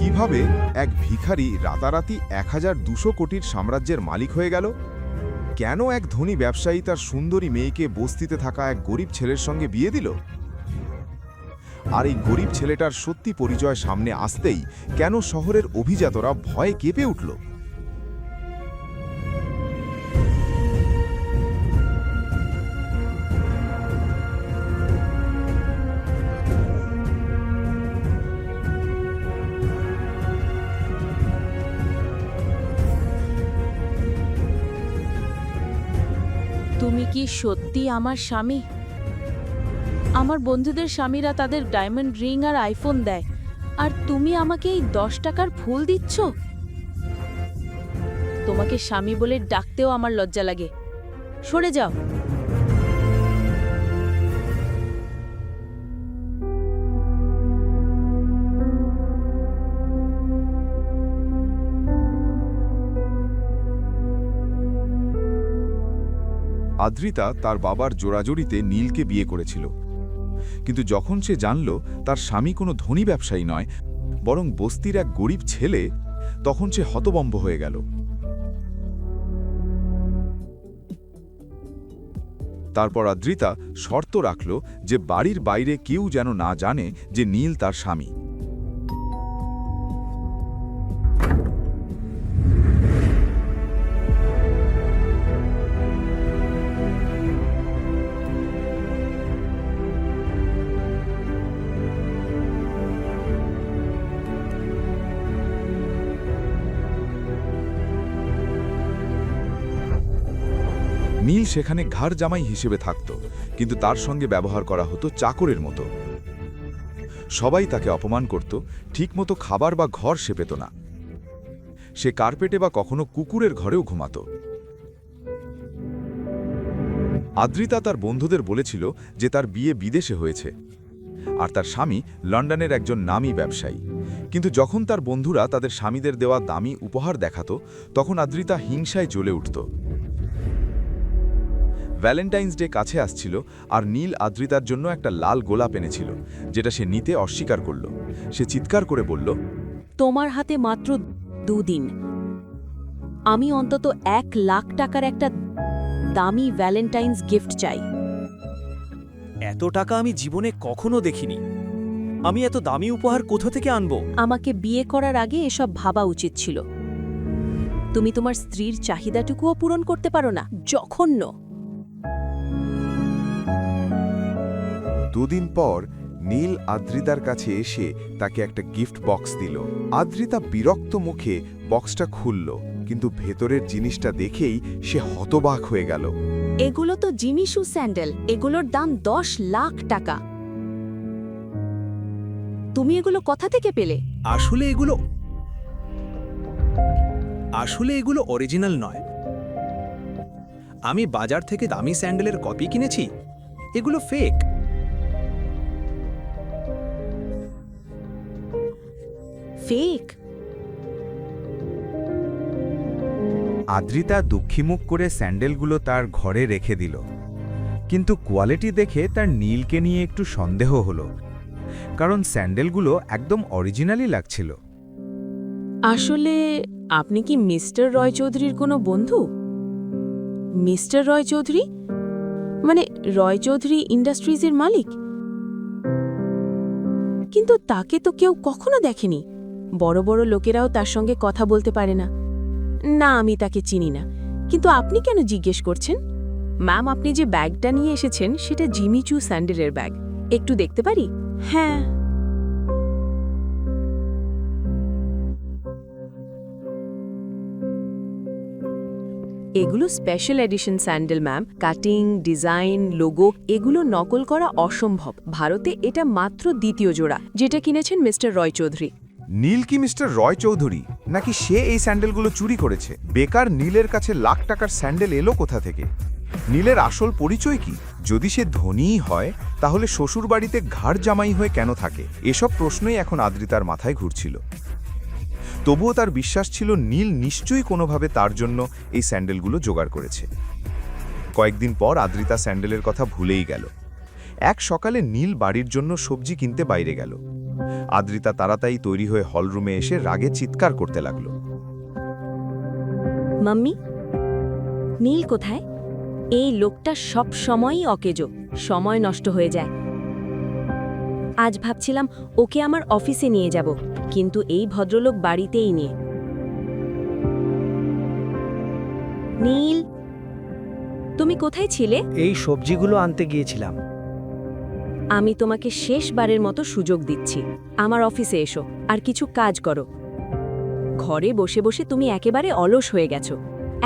কিভাবে এক ভিখারি রাতারাতি ১,২০০ কোটির সাম্রাজ্যের মালিক হয়ে গেল? কেন এক ধনী ব্যবসায়ী তার সুন্দরী মেয়েকে বস্তিতে থাকা এক গরিব ছেলের সঙ্গে বিয়ে দিল? আর এই গরিব ছেলেটার সত্যি পরিচয় সামনে আসতেই কেন শহরের অভিজাতরা ভয়ে কেঁপে উঠল? তুমি কি সত্যি আমার স্বামী? আমার বন্ধুদের স্বামীরা তাদের ডায়মন্ড রিং আর আইফোন দেয়, আর তুমি আমাকে এই 10 টাকার ফুল দিচ্ছ? তোমাকে স্বামী বলে ডাকতেও আমার লজ্জা লাগে। সরে যাও। আদ্রিতা তার বাবার জোড়াজড়িতে নীলকে বিয়ে করেছিল, কিন্তু যখন সে জানল তার স্বামী কোনো ধনী ব্যবসায়ী নয়, বরং বস্তির এক গরিব ছেলে, তখন সে হতবম্ব হয়ে গেল। তারপর আদ্রিতা শর্ত রাখল যে বাড়ির বাইরে কেউ যেন না জানে যে নীল তার স্বামী। নীল সেখানে ঘর জামাই হিসেবে থাকত, কিন্তু তার সঙ্গে ব্যবহার করা হতো চাকরের মতো। সবাই তাকে অপমান করত, ঠিকমতো খাবার বা ঘর সে পেত না। সে কার্পেটে বা কখনো কুকুরের ঘরেও ঘুমাত। আদ্রিতা তার বন্ধুদের বলেছিল যে তার বিয়ে বিদেশে হয়েছে, আর তার স্বামী লন্ডনের একজন নামী ব্যবসায়ী। কিন্তু যখন তার বন্ধুরা তাদের স্বামীদের দেওয়া দামি উপহার দেখাত, তখন আদ্রিতা হিংসায় জ্বলে উঠত। ভ্যালেন্টাইন্স ডে কাছে আসছিল, আর নীল আদ্রিতার জন্য একটা লাল গোলাপ এনেছিল, যেটা সে নিতে অস্বীকার করল। সে চিৎকার করে বলল, তোমার হাতে মাত্র 2 দিন। আমি অন্তত 1 লাখ টাকার একটা দামি ভ্যালেন্টাইন্স গিফট চাই। এত টাকা আমি জীবনে কখনো দেখিনি। আমি এত দামি উপহার কোথা থেকে আনবো? আমাকে বিয়ে করার আগে এসব ভাবা উচিত ছিল। তুমি তোমার স্ত্রীর চাহিদাটুকুও পূরণ করতে পারো না। জঘন্য। 2 দিন পর নীল আদ্রিতার কাছে এসে তাকে একটা গিফট বক্স দিল। আদ্রিতা বিরক্ত মুখে বক্সটা খুলল, কিন্তু ভেতরের জিনিসটা দেখেই সে হতবাক হয়ে গেল। এগুলো তো জিমি শু স্যান্ডেল। এগুলোর দাম 10 লাখ টাকা। তুমি এগুলো কোথা থেকে পেলে? আসলে এগুলো অরিজিনাল নয়। আমি বাজার থেকে দামি স্যান্ডেলের কপি কিনেছি। এগুলো ফেক। ফেক? আদ্রিতা দুঃখীমুখ করে স্যান্ডেলগুলো তার ঘরে রেখে দিল, কিন্তু কোয়ালিটি দেখে তার নীলকে নিয়ে একটু সন্দেহ হলো, কারণ স্যান্ডেলগুলো একদম অরিজিনালই লাগছিল। আসলে আপনি কি মিস্টার রয় চৌধুরীর কোনো বন্ধু? মিস্টার রয় চৌধুরী মানে রয় চৌধুরী ইন্ডাস্ট্রিজের মালিক? কিন্তু তাকে তো কেউ কখনো দেখেনি। বড় বড় লোকেরাও তার সঙ্গে কথা বলতে পারে না। না, আমি তাকে চিনি না। কিন্তু আপনি কেন জিজ্ঞেস করছেন? ম্যাম, আপনি যে ব্যাগটা নিয়ে এসেছেন সেটা জিমি চু স্যান্ডেলের ব্যাগ। একটু দেখতে পারি? হ্যাঁ। এগুলো special edition sandal ma'am. Cutting, design, logo এগুলো নকল করা অসম্ভব। ভারতে এটা মাত্র 2য় জোড়া, যেটা কিনেছেন মিস্টার রয় চৌধুরী। নীল কি মিস্টার রয় চৌধুরী, নাকি সে এই স্যান্ডেলগুলো চুরি করেছে? বেকার নীলের কাছে লাখ টাকার স্যান্ডেল এলো কোথা থেকে? নীলের আসল পরিচয় কি? যদি সে ধনীই হয়, তাহলে শ্বশুর বাড়িতে ঘর জামাই হয়ে কেন থাকে? এসব প্রশ্নই এখন আদ্রিতার মাথায় ঘুরছিল। তবুও তার বিশ্বাস ছিল নীল নিশ্চয়ই কোনোভাবে তার জন্য এই স্যান্ডেলগুলো জোগাড় করেছে। কয়েকদিন পর আদ্রিতা স্যান্ডেলের কথা ভুলেই গেল। এক সকালে নীল বাড়ির জন্য সবজি কিনতে বাইরে গেল। আদ্রিতা তাড়াতাড়ি তৈরি হয়ে হলরুমে এসে রাগে চিৎকার করতে লাগল। মাম্মি, নীল কোথায়? এই লোকটা সব সময়ই অকেজো, সময় নষ্ট হয়ে যায়। আজ ভাবছিলাম ওকে আমার অফিসে নিয়ে যাব, কিন্তু এই ভদ্রলোক বাড়িতেই নেই। নীল, তুমি কোথায় ছিলে? এই সবজিগুলো আনতে গিয়েছিলাম। আমি তোমাকে শেষবারের মতো সুযোগ দিচ্ছি, আমার অফিসে এসো আর কিছু কাজ করো। ঘরে বসে বসে তুমি একেবারে অলস হয়ে গেছো।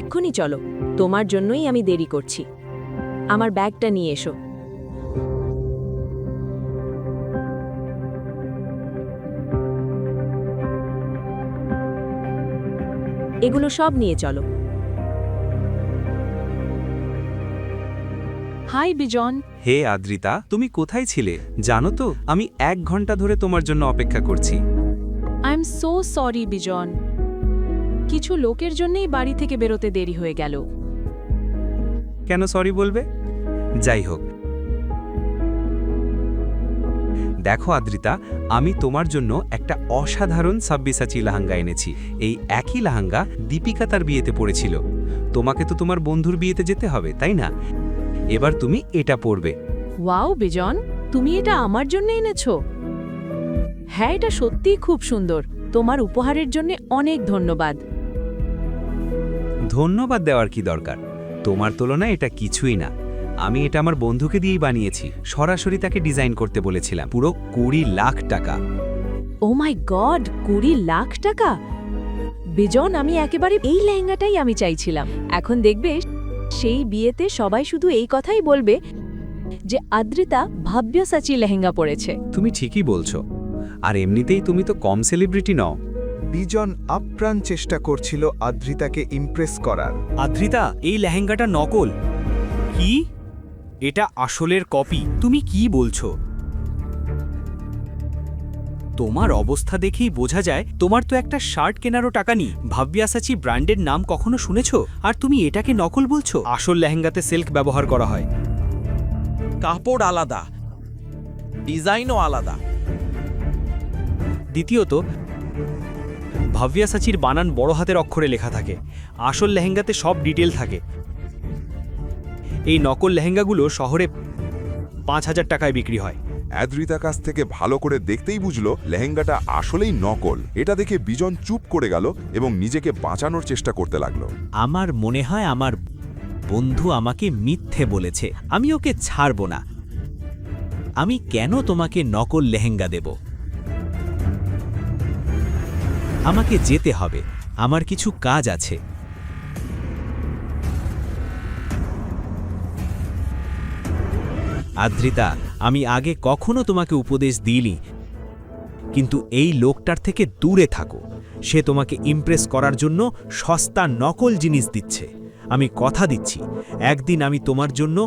এক্ষুনি চলো, তোমার জন্যই আমি দেরি করছি। আমার ব্যাগটা নিয়ে এসো। এগুলো সব নিয়ে চলো। হাই বিজন। হে আদ্রিতা, তুমি কোথায় ছিলে জানো তো? আমি 1 ঘন্টা ধরে তোমার জন্য অপেক্ষা করছি। আই এম সো সরি বিজন, কিছু লোকের জন্যই বাড়ি থেকে বেরোতে দেরি হয়ে গেল। কেন সরি বলবে? যাই হোক, দেখো আদ্রিতা, আমি তোমার জন্য একটা অসাধারণ সাব্বিসাচি লাহাঙ্গা এনেছি। এই একই লাহাঙ্গা দীপিকা তার বিয়েতে পরেছিল। তোমাকে তো তোমার বন্ধুর বিয়েতে যেতে হবে, তাই না? এবার তুমি এটা পরবে। ওয়াও বিজন, তুমি এটা আমার জন্য এনেছো? হ্যাঁ, এটা সত্যিই খুব সুন্দর। তোমার উপহারের জন্য অনেক ধন্যবাদ। ধন্যবাদ দেওয়ার কি দরকার? তোমার তুলনায় এটা কিছুই না। আমি এটা আমার বন্ধুকে দিয়েই বানিয়েছি। সরাসরি তাকে ডিজাইন করতে বলেছিলাম। পুরো 20 লাখ টাকা। ও মাই গড, 20 লাখ টাকা! বিজন, আমি একেবারে এই লেহেঙ্গাটাই আমি চাইছিলাম। এখন দেখবে সেই বিয়েতে সবাই শুধু এই কথাই বলবে যে আদ্রিতা ভাব্যসাচী লেহেঙ্গা পরেছে। তুমি ঠিকই বলছো। আর এমনিতেই তুমি তো কম সেলিব্রিটি নও। বিজন আপ্রাণ চেষ্টা করছিল আদ্রিতাকে ইমপ্রেস করার। আদ্রিতা, এই লেহেঙ্গাটা নকল। কি? এটা আসলের কপি? তুমি কি বলছো? তোমার অবস্থা দেখেই বোঝা যায় তোমার তো একটা শার্ট কেনারও টাকা নেই। ভাব্যাসাচী ব্র্যান্ডের নাম কখনো শুনেছো? আর তুমি এটাকে নকল বলছো? আসল লেহেঙ্গাতে সিল্ক ব্যবহার করা হয়। কাপড় আলাদা, ডিজাইনও আলাদা। দ্বিতীয়ত, ভাব্যাসাচীর বানান বড় হাতের অক্ষরে লেখা থাকে। আসল লেহেঙ্গাতে সব ডিটেল থাকে। এই নকল লেহেঙ্গাগুলো শহরে 5000 টাকায় বিক্রি হয়। আদ্রিতার কাছ থেকে ভালো করে দেখতেই বুঝলো লেহেঙ্গাটা আসলেই নকল। এটা দেখে বিজন চুপ করে গেল এবং নিজেকে বাঁচানোর চেষ্টা করতে লাগলো। আমার মনে হয় আমার বন্ধু আমাকে মিথ্যে বলেছে। আমি ওকে ছাড়ব না। আমি কেন তোমাকে নকল লেহেঙ্গা দেব? আমাকে যেতে হবে, আমার কিছু কাজ আছে। আদ্রিতা, আমি আগে কখনো তোমাকে উপদেশ দিইনি, কিন্তু এই লোকটার থেকে দূরে থাকো। সে তোমাকে ইমপ্রেস করার জন্য সস্তা নকল জিনিস দিচ্ছে। আমি কথা দিচ্ছি, একদিন আমি তোমার জন্য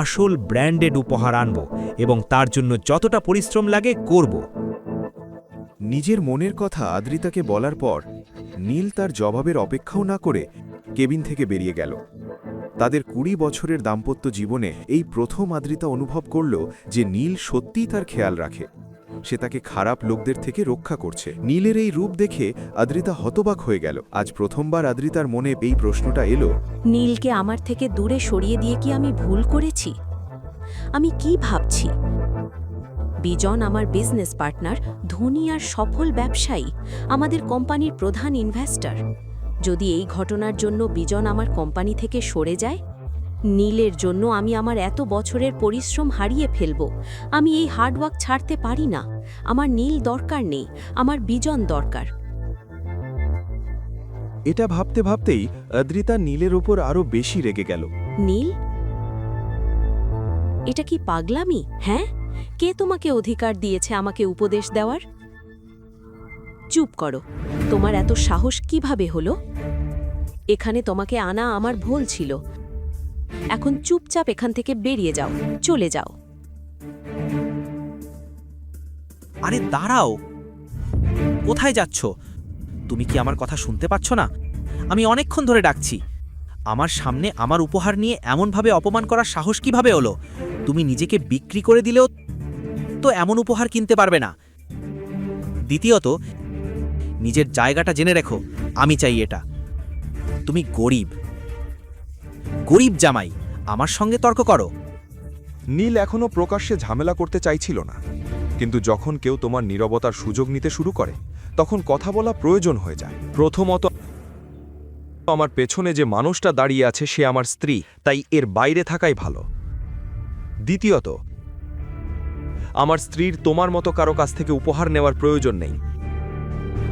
আসল ব্র্যান্ডেড উপহার আনব এবং তার জন্য যতটা পরিশ্রম লাগে করব। নিজের মনের কথা আদ্রিতাকে বলার পর নীল তার জবাবের অপেক্ষাও না করে কেবিন থেকে বেরিয়ে গেল। তাদের 20 বছরের দাম্পত্য জীবনে এই প্রথম আদ্রিতা অনুভব করল যে নীল সত্যিই তার খেয়াল রাখে। সে তাকে খারাপ লোকদের থেকে রক্ষা করছে। নীলের এই রূপ দেখে আদ্রিতা হতবাক হয়ে গেল। আজ প্রথমবার আদ্রিতার মনে এই প্রশ্নটা এলো, নীলকে আমার থেকে দূরে সরিয়ে দিয়ে কি আমি ভুল করেছি? আমি কি ভাবছি? বিজন আমার বিজনেস পার্টনার, ধনী আর সফল ব্যবসায়ী, আমাদের কোম্পানির প্রধান ইনভেস্টর। যদি এই ঘটনার জন্য বিজন আমার কোম্পানি থেকে সরে যায়, নীলের জন্য আমি আমার এত বছরের পরিশ্রম হারিয়ে ফেলব। আমি এই হার্ডওয়ার্ক ছাড়তে পারি না। আমার নীল দরকার নেই, আমার বিজন দরকার। এটা ভাবতে ভাবতেই আদ্রিতা নীলের ওপর আরও বেশি রেগে গেল। নীল, এটা কি পাগলামি? হ্যাঁ, কে তোমাকে অধিকার দিয়েছে আমাকে উপদেশ দেওয়ার? চুপ করো। তোমার এত সাহস কিভাবে হলো? এখানে তোমাকে আনা আমার ভুল ছিল। এখন চুপচাপ এখান থেকে বেরিয়ে যাও, চলে যাও। আরে দাঁড়াও, কোথায় যাচ্ছ? তুমি কি আমার কথা শুনতে পাচ্ছ না? আমি অনেকক্ষণ ধরে ডাকছি। আমার সামনে আমার উপহার নিয়ে এমনভাবে অপমান করার সাহস কিভাবে হলো? তুমি নিজেকে বিক্রি করে দিলেও তো এমন উপহার কিনতে পারবে না। দ্বিতীয়ত, নিজের জায়গাটা জেনে রেখো। আমি চাই এটা। তুমি গরিব গরিব জামাই, আমার সঙ্গে তর্ক করো। নীল এখনও প্রকাশ্যে ঝামেলা করতে চাইছিল না, কিন্তু যখন কেউ তোমার নীরবতার সুযোগ নিতে শুরু করে তখন কথা বলা প্রয়োজন হয়ে যায়। প্রথমত, আমার পেছনে যে মানুষটা দাঁড়িয়ে আছে সে আমার স্ত্রী, তাই এর বাইরে থাকাই ভালো। দ্বিতীয়ত, আমার স্ত্রীর তোমার মতো কারো কাছ থেকে উপহার নেওয়ার প্রয়োজন নেই,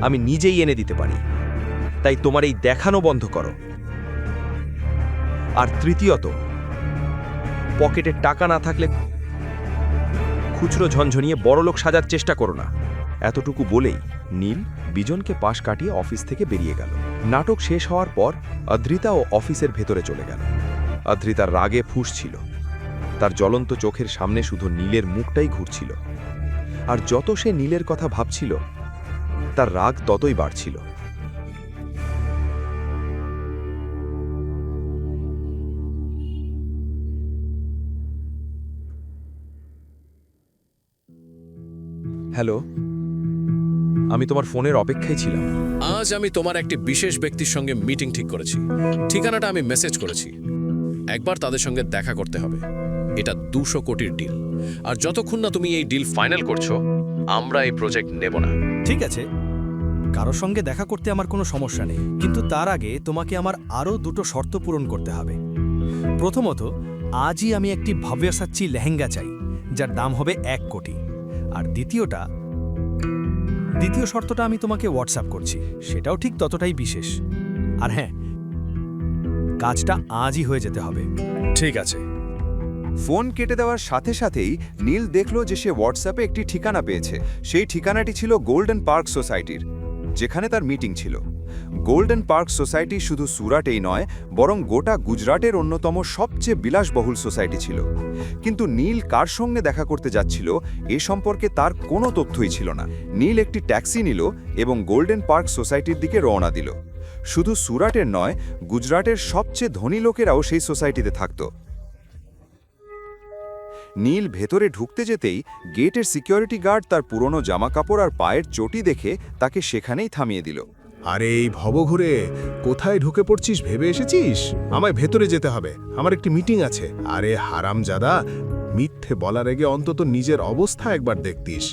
আমি নিজেই এনে দিতে পারি, তাই তোমার এই দেখানো বন্ধ করো। আর তৃতীয়ত, পকেটে টাকা না থাকলে খুচরো ঝনঝনিয়ে বড়লোক সাজার চেষ্টা করো না। এতটুকু বলেই নীল বিজনকে পাশ কাটিয়ে অফিস থেকে বেরিয়ে গেল। নাটক শেষ হওয়ার পর অদ্রিতাও অফিসের ভেতরে চলে গেল। অদ্রিতার রাগে ফুঁসছিল, তার জ্বলন্ত চোখের সামনে শুধু নীলের মুখটাই ঘুরছিল। আর যত সে নীলের কথা ভাবছিল তার রাগ ততই বাড়ছিল। হ্যালো, আমি তোমার ফোনের অপেক্ষায় ছিলাম। আজ আমি তোমার একটি বিশেষ ব্যক্তির সঙ্গে মিটিং ঠিক করেছি। ঠিকানাটা আমি মেসেজ করেছি। একবার তাদের সঙ্গে দেখা করতে হবে। এটা 200 কোটির ডিল, আর যতক্ষণ না তুমি এই ডিল ফাইনাল করছো আমরা এই প্রজেক্ট নেব না। ঠিক আছে, কারোর সঙ্গে দেখা করতে আমার কোনো সমস্যা নেই, কিন্তু তার আগে তোমাকে আমার আরও 2টো শর্ত পূরণ করতে হবে। প্রথমত, আজই আমি একটি ভব্যসাচী লেহেঙ্গা চাই, যার দাম হবে 1 কোটি। আর দ্বিতীয় শর্তটা আমি তোমাকে হোয়াটসঅ্যাপ করছি, সেটাও ঠিক ততটাই বিশেষ। আর হ্যাঁ, কাজটা আজই হয়ে যেতে হবে। ঠিক আছে। ফোন কেটে দেওয়ার সাথে সাথেই নীল দেখল যে সে হোয়াটসঅ্যাপে একটি ঠিকানা পেয়েছে। সেই ঠিকানাটি ছিল গোল্ডেন পার্ক সোসাইটির, যেখানে তার মিটিং ছিল। গোল্ডেন পার্ক সোসাইটি শুধু সুরাটেই নয়, বরং গোটা গুজরাটের অন্যতম সবচেয়ে বিলাসবহুল সোসাইটি ছিল। কিন্তু নীল কার সঙ্গে দেখা করতে যাচ্ছিল এ সম্পর্কে তার কোনো তথ্যই ছিল না। নীল একটি ট্যাক্সি নিল এবং গোল্ডেন পার্ক সোসাইটির দিকে রওনা দিল। শুধু সুরাটের নয়, গুজরাটের সবচেয়ে ধনী লোকেরাও সেই সোসাইটিতে থাকত। নীল ভেতরে ঢুকতে যেতেই গেটের সিকিউরিটি গার্ড তার পুরনো জামাকাপড় আর পায়ের চটি দেখে তাকে সেখানেই থামিয়ে দিল। আরে এই ভবঘুরে কোথায় ঢুকে পড়ছিস ভেবে এসেছিস? আমায় ভেতরে যেতে হবে, আমার একটি মিটিং আছে। আরে হারামজাদা, মিথ্যে বলার আগে অন্তত নিজের অবস্থা একবার দেখতিস।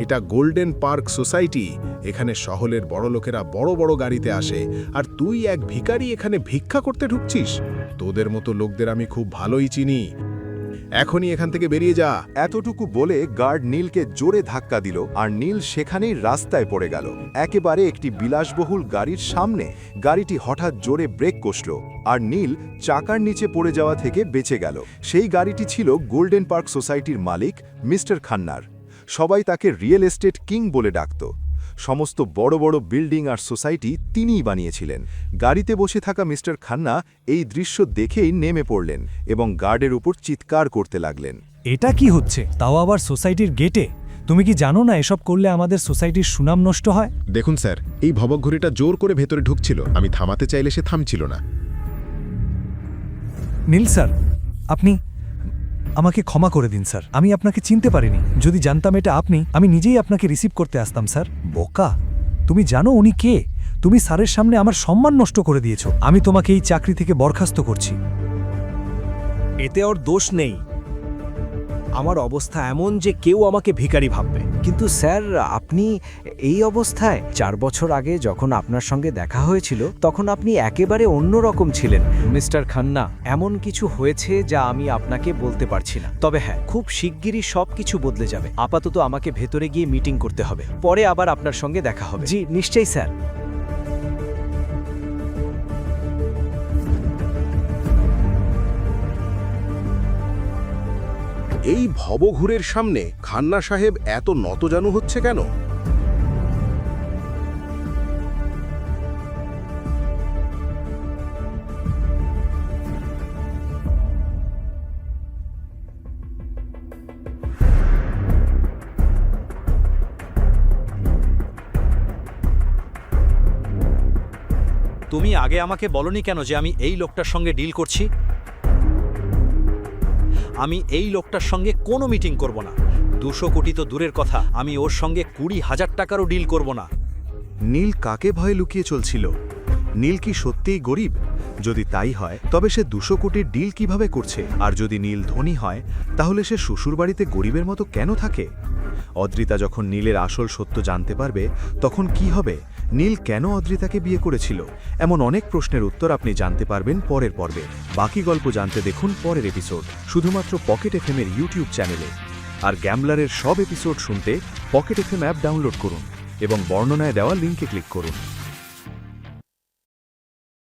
এটা গোল্ডেন পার্ক সোসাইটি, এখানে শহরের বড় লোকেরা বড় বড় গাড়িতে আসে, আর তুই এক ভিখারি এখানে ভিক্ষা করতে ঢুকছিস। তোদের মতো লোকদের আমি খুব ভালোই চিনি, এখনই এখান থেকে বেরিয়ে যা। এতটুকু বলে গার্ড নীলকে জোরে ধাক্কা দিল, আর নীল সেখানেই রাস্তায় পড়ে গেল। একেবারে একটি বিলাসবহুল গাড়ির সামনে গাড়িটি হঠাৎ জোরে ব্রেক কষল, আর নীল চাকার নিচে পড়ে যাওয়া থেকে বেঁচে গেল। সেই গাড়িটি ছিল গোল্ডেন পার্ক সোসাইটির মালিক মিস্টার খান্নার। সবাই তাকে রিয়েল এস্টেট কিং বলে ডাকত। সমস্ত বড় বড় বিল্ডিং আর সোসাইটি তিনিই বানিয়েছিলেন। গাড়িতে বসে থাকা মিস্টার খান্না এই দৃশ্য দেখেই নেমে পড়লেন এবং গার্ডের উপর চিৎকার করতে লাগলেন। এটা কি হচ্ছে, তাও আবার সোসাইটির গেটে? তুমি কি জানো না এসব করলে আমাদের সোসাইটির সুনাম নষ্ট হয়? দেখুন স্যার, এই ভবঘুরিটা জোর করে ভেতরে ঢুকছিল, আমি থামাতে চাইলে সে থামছিল না। নীল স্যার, আপনি আমাকে ক্ষমা করে দিন স্যার, আমি আপনাকে চিনতে পারিনি। যদি জানতাম এটা আপনি, আমি নিজেই আপনাকে রিসিভ করতে আসতাম স্যার। বোকা, তুমি জানো উনি কে? তুমি স্যারের সামনে আমার সম্মান নষ্ট করে দিয়েছো। আমি তোমাকে এই চাকরি থেকে বরখাস্ত করছি। এতে ওর দোষ নেই। আমার অবস্থা এমন যে কেউ আমাকে ভিখারি ভাববে। কিন্তু স্যার, আপনি এই অবস্থায় 4 বছর আগে যখন আপনার সঙ্গে দেখা হয়েছিল তখন আপনি একেবারে অন্যরকম ছিলেন। মিস্টার খান্না, এমন কিছু হয়েছে যা আমি আপনাকে বলতে পারছি না। তবে হ্যাঁ, খুব শিগগিরই সব কিছু বদলে যাবে। আপাতত আমাকে ভেতরে গিয়ে মিটিং করতে হবে, পরে আবার আপনার সঙ্গে দেখা হবে। জি নিশ্চয়ই স্যার। এই ভবঘুরের সামনে খান্না সাহেব এত নতজানু হচ্ছে কেন? তুমি আগে আমাকে বলনি কেন যে আমি এই লোকটার সঙ্গে ডিল করছি? আমি এই লোকটার সঙ্গে কোনো মিটিং করব না। 200 কোটি তো দূরের কথা, আমি ওর সঙ্গে 20,000 টাকারও ডিল করব না। নীল কাকে ভয়ে লুকিয়ে চলছিল? নীল কি সত্যিই গরিব? যদি তাই হয় তবে সে 200 কোটির ডিল কিভাবে করছে? আর যদি নীল ধনী হয় তাহলে সে শ্বশুরবাড়িতে গরিবের মতো কেন থাকে? অদ্রিতা যখন নীলের আসল সত্য জানতে পারবে তখন কি হবে? নীল কেন অদ্রিতাকে বিয়ে করেছিল? এমন অনেক প্রশ্নের উত্তর আপনি জানতে পারবেন পরের পর্বে। বাকি গল্প জানতে দেখুন পরের এপিসোড শুধুমাত্র পকেট এফএম-এর ইউটিউব চ্যানেলে। আর গ্যাম্বলারের সব এপিসোড শুনতে পকেট এফএম অ্যাপ ডাউনলোড করুন এবং বর্ণনায় দেওয়া লিঙ্কে ক্লিক করুন।